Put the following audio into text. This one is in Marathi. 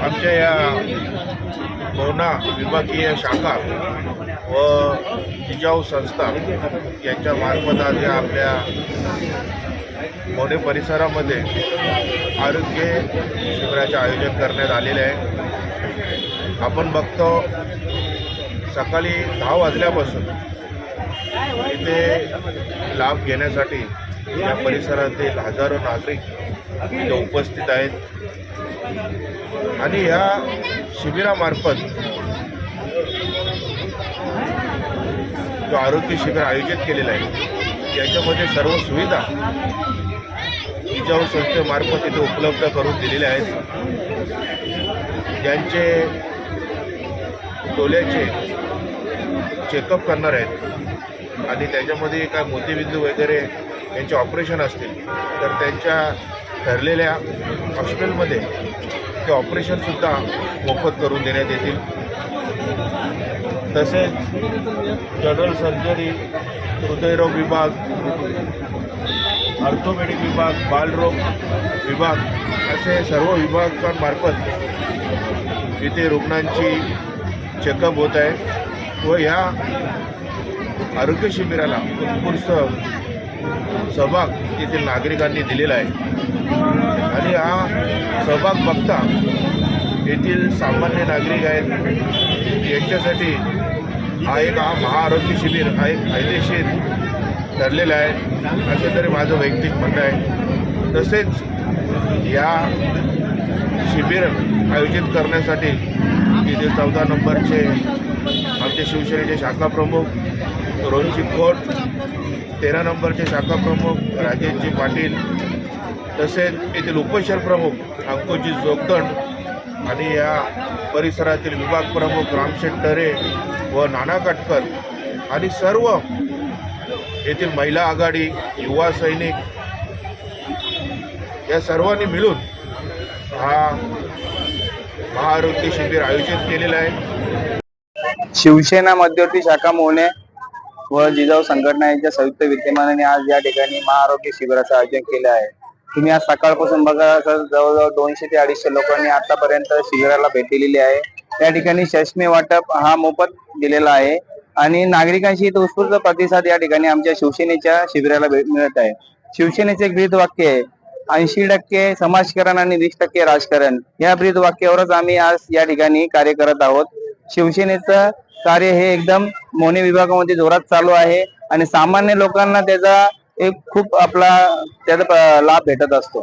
आमच्या या लोणा विभागीय शाखा व जिजाऊ संस्था यांच्या मार्फत आज या आपल्या मोने परिसरामध्ये आरोग्य शिबिराचे आयोजन करण्यात आलेले आहे। आपण बघतो सकाळी 10 वाजल्यापासून इथे लाभ घेण्यासाठी या परिसरातील हजारो नागरिक इथे उपस्थित आहेत आणि ह्या शिबिरामार्फत जो आरोग्य शिबिर आयोजित केलेलं आहे याच्यामध्ये सर्व सुविधा जिजाऊ संस्थेमार्फत इथे उपलब्ध करून दिलेल्या आहेत। ज्यांचे डोळ्याचे चेकअप करणार आहेत आणि त्याच्यामध्ये काय मोतीबिंदू वगैरे यांचे ऑपरेशन असतील तर त्यांच्या ठरलेल्या हॉस्पिटलमध्ये ते ऑपरेशनसुद्धा मोफत करून देण्यात येतील। तसेच जनरल सर्जरी, हृदयरोग विभाग, ऑर्थोपेडिक विभाग, बालरोग विभाग असे सर्व विभागांमार्फत इथे रुग्णांची चेकअप होत आहे व ह्या आरोग्य शिबिराला उत्कृष्ट सहभाग येथील नागरिकांनी दिलेला आहे आणि हा सहभाग बघता येथील सामान्य नागरिक आहेत यांच्यासाठी हा महाआरोग्य शिबिर हा एक फायदेशीर ठरलेला आहे असं तरी माझं वैयक्तिक म्हणणं आहे। तसेच या शिबिर आयोजित करण्यासाठी तिथे 14 नंबरचे आमचे शिवसेनेचे शाखा प्रमुख रोहनजी खोट, 13 नंबरचे शाखा प्रमुख राजेशजी पाटील, तसेच येथील उपशहर प्रमुख अंकुशजी जोगदंड आणि या परिसरातील विभाग प्रमुख रामशेठ टरे व नाना काटकर आणि सर्व येथील महिला आघाडी, युवा सैनिक या सर्वांनी मिळून हा महाआरोग्य शिबिर आयोजित केलेलं आहे। शिवसेना मध्यवर्ती शाखा मोने व जिजाऊ संघटना यांच्या संयुक्त विद्यमानाने आज या ठिकाणी महाआरोग्य शिबिराचं आयोजन केलं आहे। तुम्ही आज सकाळपासून बघा तर जवळजवळ 200 ते 250 लोकांनी आतापर्यंत शिबिराला भेट दिलेली आहे। या ठिकाणी चष्मे वाटप हा मोफत दिलेला आहे आणि नागरिकांशी उत्स्फूर्त प्रतिसाद या ठिकाणी आमच्या शिवसेनेच्या शिबिराला मिळत आहे। शिवसेनेचे एक ब्रीद वाक्य आहे 80% समाजकारण आणि 20% राजकारण। या ब्रीद वाक्यावरच आम्ही आज या ठिकाणी कार्य करत आहोत। शिवसेनेचं कार्य हे एकदम मोने विभागामध्ये जोरात चालू आहे आणि सामान्य लोकांना त्याचा एक खूप त्याचा लाभ भेटत असतो।